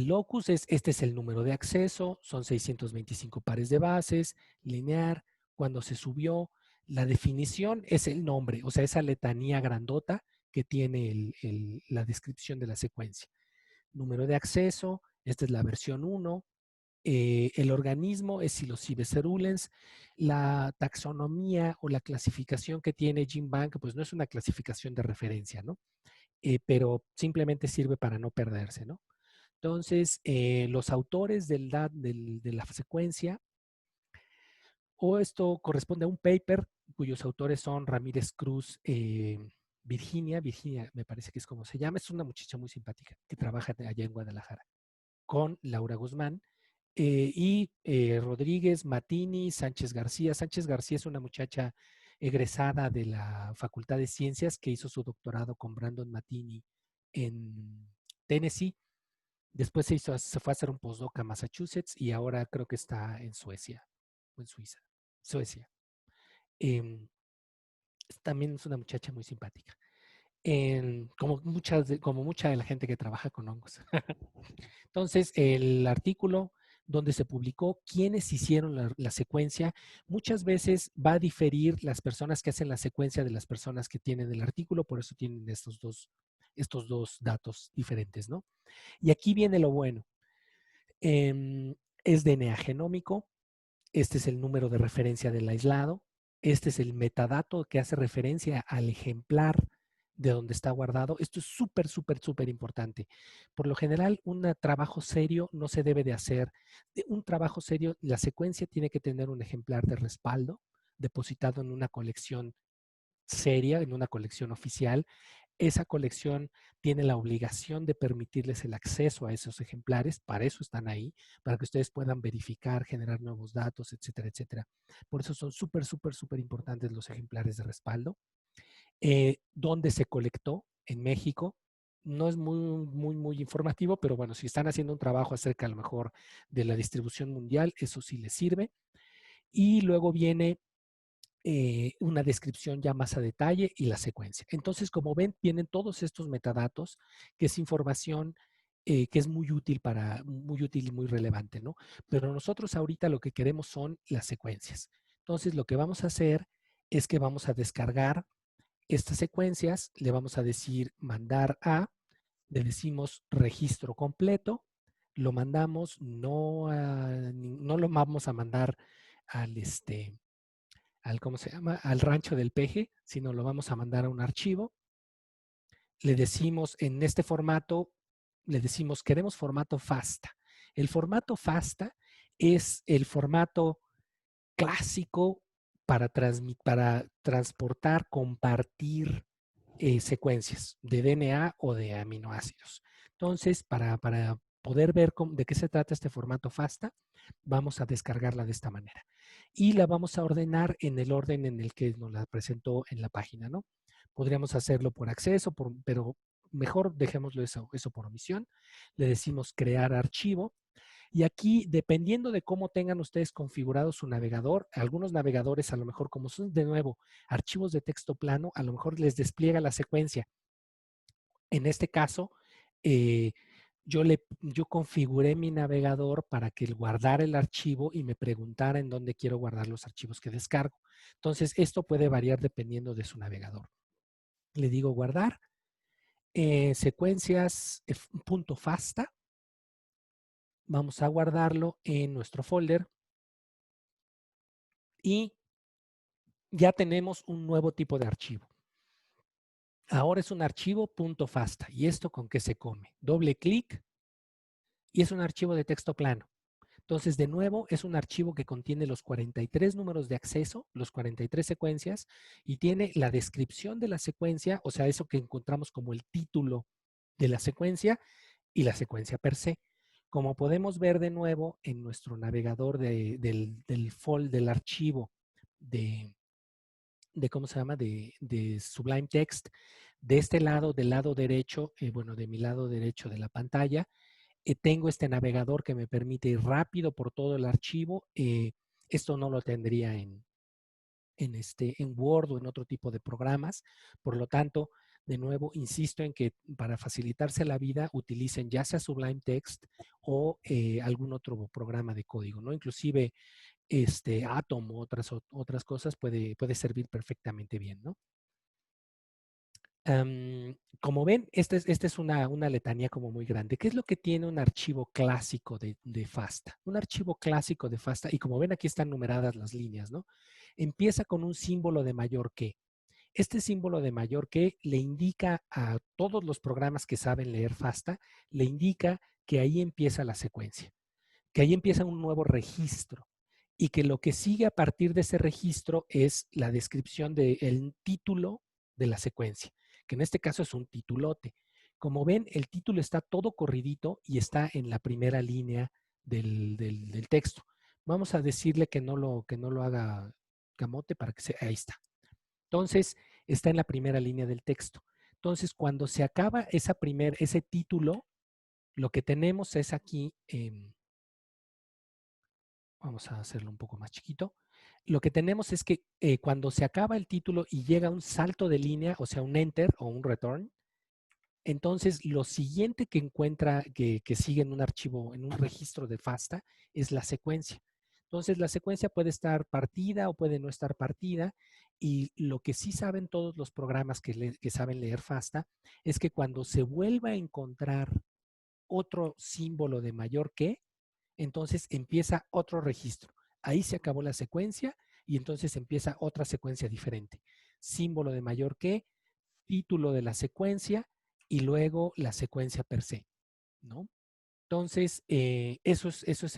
locus este es el número de acceso, son 625 pares de bases, lineal, cuando se subió. La definición es el nombre, o sea, esa letanía grandota que tiene la descripción de la secuencia. Número de acceso, esta es la versión 1. El organismo es Psilocybe cerulens. La taxonomía o la clasificación que tiene GenBank, pues no es una clasificación de referencia, ¿no? Pero simplemente sirve para no perderse, ¿no? Entonces, los autores de la secuencia, o esto corresponde a un paper cuyos autores son Ramírez Cruz, Virginia me parece que es como se llama, es una muchacha muy simpática que trabaja allá en Guadalajara, con Laura Guzmán, y Rodríguez, Matini, Sánchez García. Sánchez García es una muchacha egresada de la Facultad de Ciencias que hizo su doctorado con Brandon Matini en Tennessee. Después se fue a hacer un postdoc a Massachusetts y ahora creo que está en Suecia o en Suiza. Suecia. También es una muchacha muy simpática. Como mucha de la gente que trabaja con hongos. Entonces, el artículo donde se publicó quiénes hicieron la secuencia, muchas veces va a diferir las personas que hacen la secuencia de las personas que tienen el artículo, por eso tienen estos dos datos diferentes, ¿no? Y aquí viene lo bueno. Es DNA genómico, este es el número de referencia del aislado, este es el metadato que hace referencia al ejemplar de donde está guardado. Esto es súper, súper, súper importante. Por lo general, un trabajo serio no se debe de hacer. Un trabajo serio, la secuencia tiene que tener un ejemplar de respaldo depositado en una colección seria, en una colección oficial. Esa colección tiene la obligación de permitirles el acceso a esos ejemplares, para eso están ahí, para que ustedes puedan verificar, generar nuevos datos, etcétera, etcétera. Por eso son súper, súper, súper importantes los ejemplares de respaldo. ¿Dónde se colectó? En México. No es muy, muy, muy informativo, pero bueno, si están haciendo un trabajo acerca a lo mejor de la distribución mundial, eso sí les sirve. Y luego viene una descripción ya más a detalle y la secuencia. Entonces, como ven, vienen todos estos metadatos, que es información que es muy útil y muy relevante, ¿no? Pero nosotros ahorita lo que queremos son las secuencias. Entonces, lo que vamos a hacer es que vamos a descargar estas secuencias, le vamos a decir mandar a, le decimos registro completo, lo mandamos, no lo vamos a mandar al ¿cómo se llama? Al rancho del peje, sino lo vamos a mandar a un archivo. Le decimos en este formato, le decimos queremos formato FASTA. El formato FASTA es el formato clásico para transportar, compartir secuencias de DNA o de aminoácidos. Entonces, para poder ver de qué se trata este formato FASTA, vamos a descargarla de esta manera. Y la vamos a ordenar en el orden en el que nos la presentó en la página, ¿no? Podríamos hacerlo por acceso, pero mejor dejémoslo eso por omisión. Le decimos crear archivo. Y aquí, dependiendo de cómo tengan ustedes configurado su navegador, algunos navegadores a lo mejor, como son de nuevo archivos de texto plano, a lo mejor les despliega la secuencia. En este caso, eh, yo configuré mi navegador para que guardara el archivo y me preguntara en dónde quiero guardar los archivos que descargo. Entonces, esto puede variar dependiendo de su navegador. Le digo guardar, secuencias .fasta. Vamos a guardarlo en nuestro folder y ya tenemos un nuevo tipo de archivo. Ahora es un archivo .fasta. ¿Y esto con qué se come? Doble clic y es un archivo de texto plano. Entonces, de nuevo, es un archivo que contiene los 43 números de acceso, los 43 secuencias, y tiene la descripción de la secuencia, o sea, eso que encontramos como el título de la secuencia y la secuencia per se. Como podemos ver de nuevo en nuestro navegador del archivo de ¿cómo se llama? De Sublime Text, de este lado, del lado derecho, bueno, de mi lado derecho de la pantalla, tengo este navegador que me permite ir rápido por todo el archivo. Esto no lo tendría en Word o en otro tipo de programas. Por lo tanto, de nuevo, insisto en que para facilitarse la vida utilicen ya sea Sublime Text o algún otro programa de código, ¿no? Inclusive Atom u otras cosas puede servir perfectamente bien, ¿no? Como ven, esta es una letanía como muy grande. ¿Qué es lo que tiene un archivo clásico de FASTA? Un archivo clásico de FASTA, y como ven aquí están numeradas las líneas, ¿no? Empieza con un símbolo de mayor que. Este símbolo de mayor que le indica a todos los programas que saben leer FASTA, le indica que ahí empieza la secuencia, que ahí empieza un nuevo registro y que lo que sigue a partir de ese registro es la descripción del título de la secuencia, que en este caso es un titulote. Como ven, el título está todo corridito y está en la primera línea del texto. Vamos a decirle que no lo haga camote para que ahí está. Entonces, está en la primera línea del texto. Entonces, cuando se acaba ese título, lo que tenemos es aquí, vamos a hacerlo un poco más chiquito. Lo que tenemos es que cuando se acaba el título y llega un salto de línea, o sea, un enter o un return, entonces lo siguiente que encuentra, que sigue en un archivo, en un registro de FASTA, es la secuencia. Entonces la secuencia puede estar partida o puede no estar partida, y lo que sí saben todos los programas que saben leer FASTA es que cuando se vuelva a encontrar otro símbolo de mayor que, entonces empieza otro registro. Ahí se acabó la secuencia y entonces empieza otra secuencia diferente. Símbolo de mayor que, título de la secuencia y luego la secuencia per se, ¿no? Entonces, eso es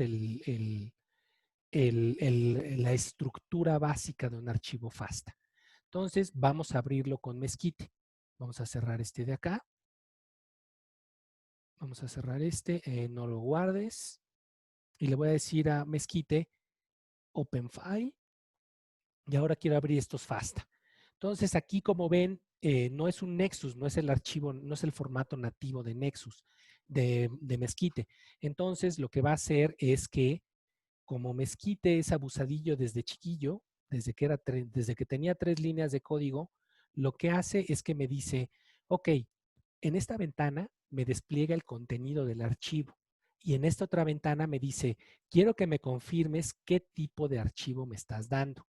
la estructura básica de un archivo FASTA. Entonces, vamos a abrirlo con Mesquite. Vamos a cerrar este de acá. Vamos a cerrar no lo guardes. Y le voy a decir a Mesquite, Open File, y ahora quiero abrir estos FASTA. Entonces aquí, como ven, no es un Nexus, no es el archivo, no es el formato nativo de Nexus, de Mesquite. Entonces lo que va a hacer es que, como Mesquite es abusadillo desde chiquillo, desde que tenía 3 líneas de código, lo que hace es que me dice, ok, en esta ventana me despliega el contenido del archivo y en esta otra ventana me dice, quiero que me confirmes qué tipo de archivo me estás dando.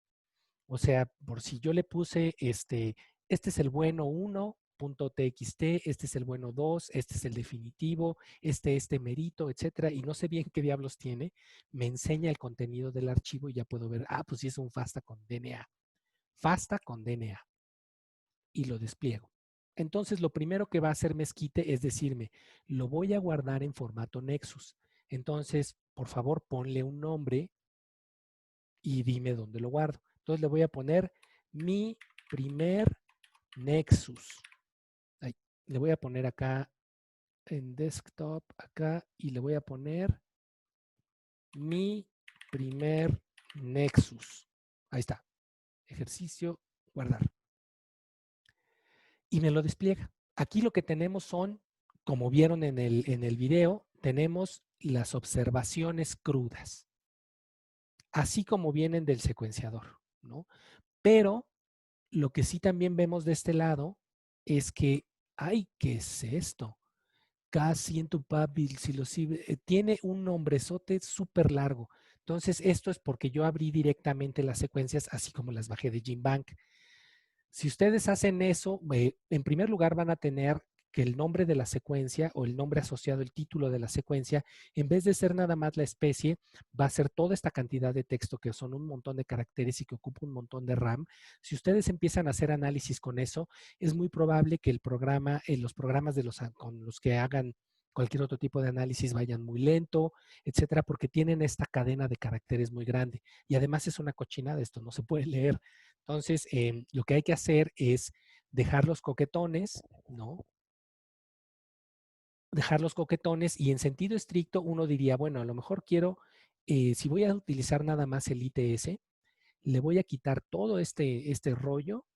O sea, por si yo le puse este es el bueno 1.txt, este es el bueno 2, este es el definitivo, este merito, etcétera, y no sé bien qué diablos tiene, me enseña el contenido del archivo y ya puedo ver, pues sí es un FASTA con DNA. FASTA con DNA. Y lo despliego. Entonces, lo primero que va a hacer Mezquite es decirme, lo voy a guardar en formato Nexus. Entonces, por favor, ponle un nombre y dime dónde lo guardo. Entonces, le voy a poner mi primer Nexus. Ahí, le voy a poner acá en desktop, acá, y le voy a poner mi primer Nexus. Ahí está. Ejercicio, guardar. Y me lo despliega. Aquí lo que tenemos son, como vieron en el video, tenemos las observaciones crudas, así como vienen del secuenciador, ¿no? Pero lo que sí también vemos de este lado es que, ay, ¿qué es esto? K100 psilocibe, tiene un nombrezote súper largo. Entonces, esto es porque yo abrí directamente las secuencias, así como las bajé de GenBank. Si ustedes hacen eso, en primer lugar van a tener que el nombre de la secuencia o el nombre asociado, el título de la secuencia, en vez de ser nada más la especie, va a ser toda esta cantidad de texto que son un montón de caracteres y que ocupa un montón de RAM. Si ustedes empiezan a hacer análisis con eso, es muy probable que el programa, los programas con los que hagan cualquier otro tipo de análisis vayan muy lento, etcétera, porque tienen esta cadena de caracteres muy grande. Y además es una cochinada, esto no se puede leer. Entonces, lo que hay que hacer es dejar los coquetones, ¿no? Dejar los coquetones y en sentido estricto uno diría, bueno, a lo mejor quiero, si voy a utilizar nada más el ITS, le voy a quitar todo este rollo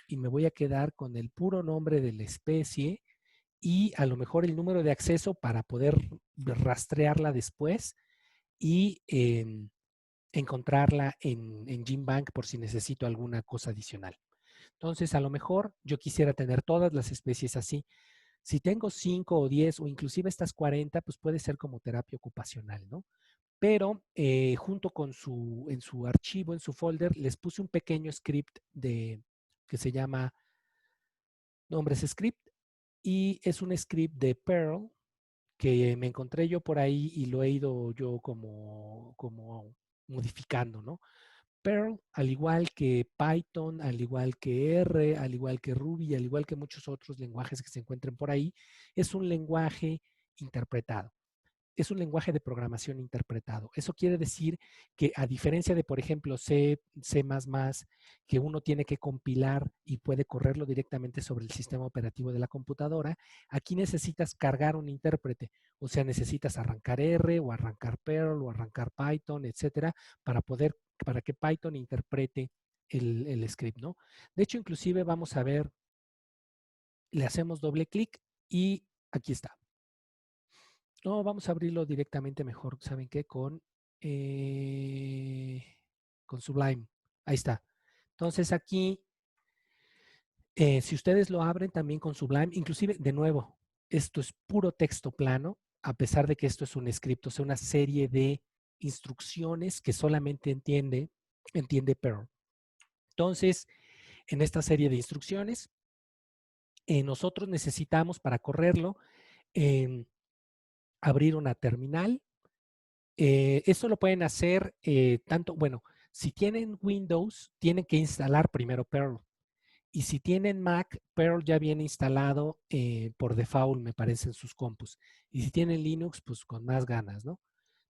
y me voy a quedar con el puro nombre de la especie y a lo mejor el número de acceso para poder rastrearla después y encontrarla en GenBank por si necesito alguna cosa adicional. Entonces, a lo mejor yo quisiera tener todas las especies así. Si tengo 5 o 10 o inclusive estas 40, pues puede ser como terapia ocupacional, ¿no? Pero junto con en su archivo, en su folder, les puse un pequeño script que se llama nombres script y es un script de Perl que me encontré yo por ahí y lo he ido yo como modificando, ¿no? Perl, al igual que Python, al igual que R, al igual que Ruby, al igual que muchos otros lenguajes que se encuentren por ahí, es un lenguaje interpretado. Es un lenguaje de programación interpretado. Eso quiere decir que a diferencia de, por ejemplo, C++, que uno tiene que compilar y puede correrlo directamente sobre el sistema operativo de la computadora, aquí necesitas cargar un intérprete. O sea, necesitas arrancar R o arrancar Perl o arrancar Python, etcétera, para que Python interprete el script, ¿no? De hecho, inclusive vamos a ver, le hacemos doble clic y aquí está. No, vamos a abrirlo directamente mejor, ¿saben qué? Con Sublime. Ahí está. Entonces aquí, si ustedes lo abren también con Sublime, inclusive, de nuevo, esto es puro texto plano, a pesar de que esto es un script, o sea, una serie de instrucciones que solamente entiende Perl. Entonces, en esta serie de instrucciones, nosotros necesitamos para correrlo abrir una terminal. Esto lo pueden hacer tanto, bueno, si tienen Windows, tienen que instalar primero Perl. Y si tienen Mac, Perl ya viene instalado por default, me parece, en sus compus. Y si tienen Linux, pues con más ganas, ¿no?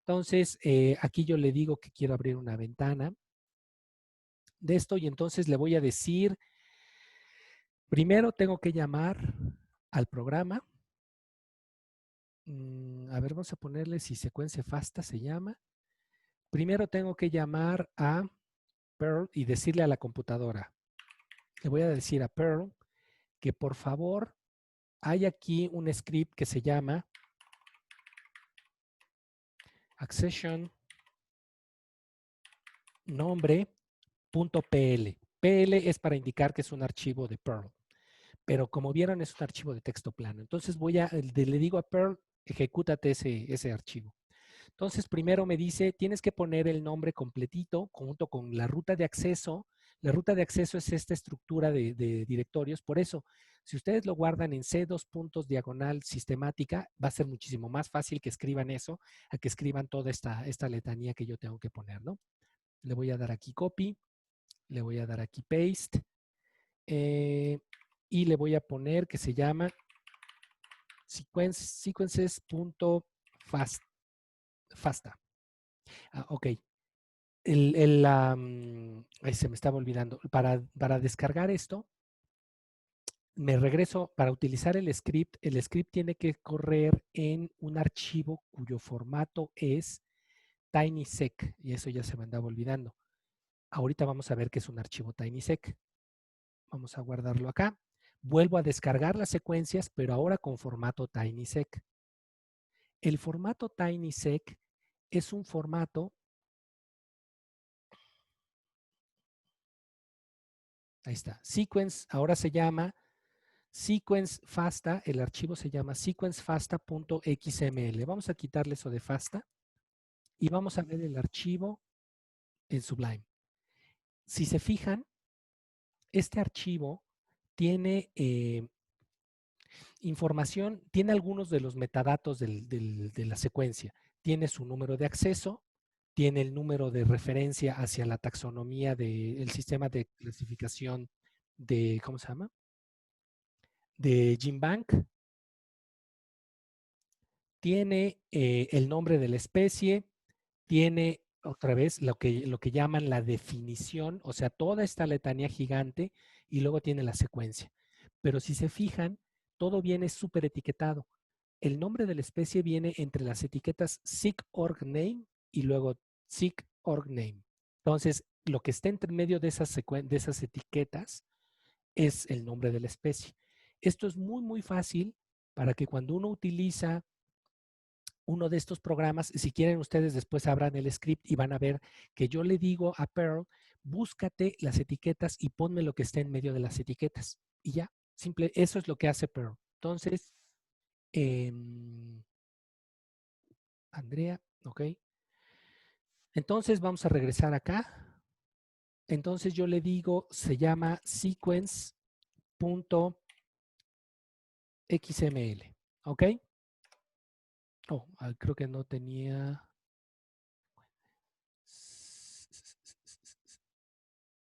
Entonces, aquí yo le digo que quiero abrir una ventana de esto y entonces le voy a decir, primero tengo que llamar al programa. A ver, vamos a ponerle si secuencia FASTA se llama. Primero tengo que llamar a Perl y decirle a la computadora, le voy a decir a Perl que por favor hay aquí un script que se llama accession nombre .pl. PL es para indicar que es un archivo de Perl, pero como vieron es un archivo de texto plano. Entonces le digo a Perl, ejecútate ese archivo. Entonces, primero me dice, tienes que poner el nombre completito junto con la ruta de acceso. La ruta de acceso es esta estructura de directorios. Por eso, si ustedes lo guardan en C2 sistemática, va a ser muchísimo más fácil que escriban eso a que escriban toda esta letanía que yo tengo que poner, ¿no? Le voy a dar aquí copy, le voy a dar aquí paste y le voy a poner que se llama sequences.fasta. Ok. Ay, se me estaba olvidando. Para descargar esto, me regreso para utilizar el script. El script tiene que correr en un archivo cuyo formato es TinySec. Y eso ya se me andaba olvidando. Ahorita vamos a ver qué es un archivo TinySec. Vamos a guardarlo acá. Vuelvo a descargar las secuencias, pero ahora con formato TinySec. El formato TinySec es un formato. Ahí está. Sequence ahora se llama Sequence FASTA. El archivo se llama sequencefasta.xml. Vamos a quitarle eso de FASTA y vamos a ver el archivo en Sublime. Si se fijan, este archivo tiene información, tiene algunos de los metadatos de la secuencia. Tiene su número de acceso, tiene el número de referencia hacia la taxonomía del sistema de clasificación de, ¿cómo se llama? De GenBank. Tiene el nombre de la especie, tiene otra vez lo que llaman la definición, o sea, toda esta letanía gigante y luego tiene la secuencia. Pero si se fijan, todo viene súper etiquetado. El nombre de la especie viene entre las etiquetas SIG.org.name y luego SIG.org.name. Entonces, lo que está entre medio de esas etiquetas es el nombre de la especie. Esto es muy, muy fácil para que cuando uno utiliza uno de estos programas, si quieren ustedes después abran el script y van a ver que yo le digo a Perl, búscate las etiquetas y ponme lo que esté en medio de las etiquetas. Y ya, simple, eso es lo que hace Perl. Entonces, Andrea, ok. Entonces vamos a regresar acá. Entonces yo le digo, se llama sequence.xml, ok. Oh, creo que no tenía.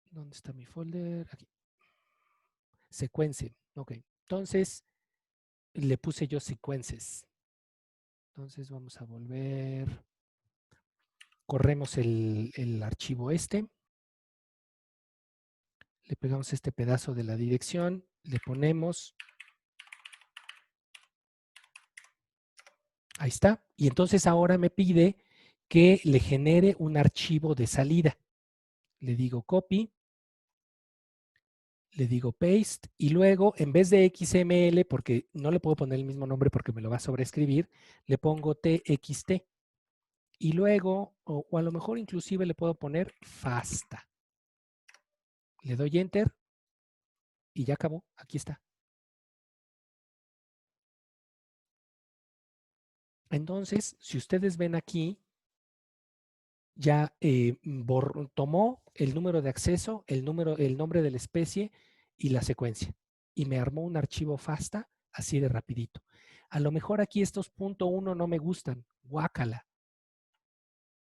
¿Dónde está mi folder? Aquí. Secuencia. Ok. Entonces, le puse yo sequences. Entonces, vamos a volver. Corremos el archivo este. Le pegamos este pedazo de la dirección. Le ponemos. Ahí está. Y entonces ahora me pide que le genere un archivo de salida. Le digo copy. Le digo paste y luego en vez de XML, porque no le puedo poner el mismo nombre porque me lo va a sobreescribir, le pongo TXT y luego, o a lo mejor inclusive le puedo poner FASTA. Le doy enter y ya acabó, aquí está. Entonces, si ustedes ven aquí, ya tomó el número de acceso, el nombre de la especie y la secuencia. Y me armó un archivo FASTA así de rapidito. A lo mejor aquí estos .1 no me gustan, guácala.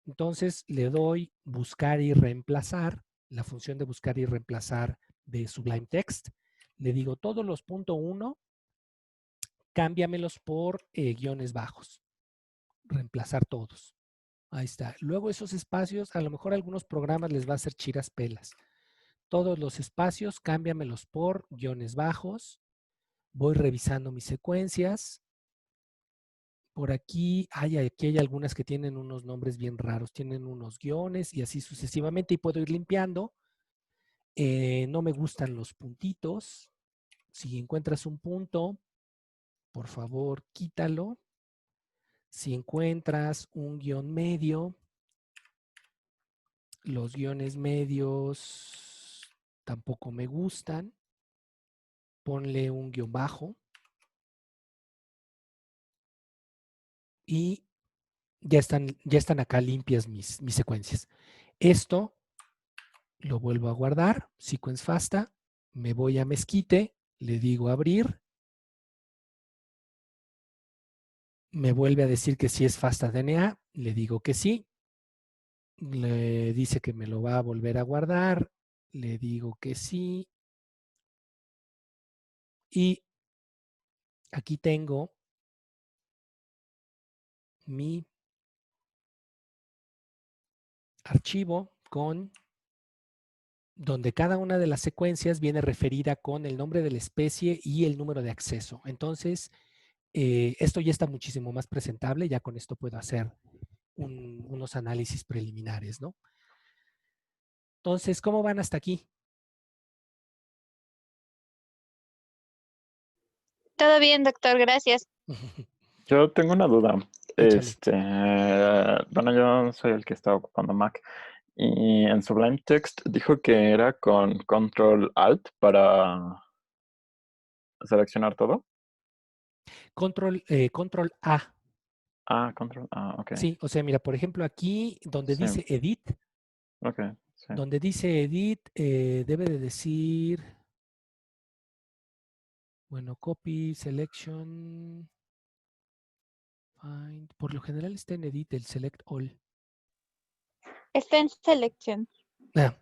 Entonces le doy buscar y reemplazar, la función de buscar y reemplazar de Sublime Text. Le digo todos los .1, cámbiamelos por guiones bajos. Reemplazar todos. Ahí está. Luego esos espacios, a lo mejor a algunos programas les va a hacer chiras pelas. Todos los espacios, cámbiamelos por guiones bajos. Voy revisando mis secuencias. Por aquí hay algunas que tienen unos nombres bien raros. Tienen unos guiones y así sucesivamente. Y puedo ir limpiando. No me gustan los puntitos. Si encuentras un punto, por favor, quítalo. Si encuentras un guión medio, Los guiones medios tampoco me gustan. Ponle un guión bajo. Y ya están acá limpias mis secuencias. Esto lo vuelvo a guardar, sequence FASTA, me voy a Mezquite, le digo abrir, me vuelve a decir que sí es FASTA DNA, le digo que sí, le dice que me lo va a volver a guardar, le digo que sí, y aquí tengo mi archivo con donde cada una de las secuencias viene referida con el nombre de la especie y el número de acceso. Entonces, esto ya está muchísimo más presentable, ya con esto puedo hacer unos análisis preliminares, ¿no? Entonces, ¿cómo van hasta aquí? Todo bien, doctor, gracias. Yo tengo una duda. Échale. Bueno, yo soy el que está ocupando Mac y en Sublime Text dijo que era con Control Alt para seleccionar todo. Control A. Ah, Control, ok. Sí, o sea, mira, por ejemplo, aquí donde Sí, dice Edit, ok, sí. debe de decir, bueno, Copy, Selection, Find. Por lo general está en Edit el Select All. Está en selección.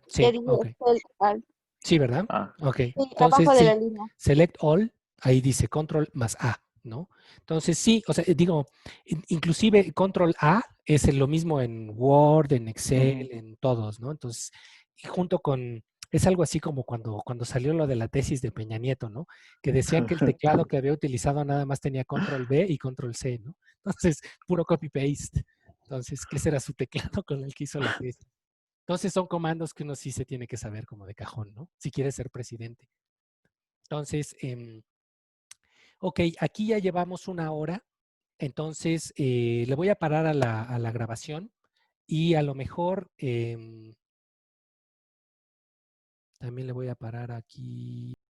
Sí, Le dije ok. select all. Sí, ¿verdad? Ah, Ok. Sí, Entonces, abajo de la sí, línea. Select All, ahí dice Control más A, ¿no? Entonces, sí, o sea, digo, inclusive Control A es lo mismo en Word, en Excel, ujú. en todos, ¿no? Entonces, y junto con, es algo así como cuando salió lo de la tesis de Peña Nieto, ¿no? Que decían que el teclado que había utilizado nada más tenía Control B y Control C, ¿no? Entonces, puro copy-paste. Entonces, ¿qué será su teclado con el que hizo la tesis? Entonces son comandos que uno sí se tiene que saber como de cajón, ¿no? Si quiere ser presidente. Entonces, ok, aquí ya llevamos 1 hora. Entonces, le voy a parar a la grabación y a lo mejor también le voy a parar aquí.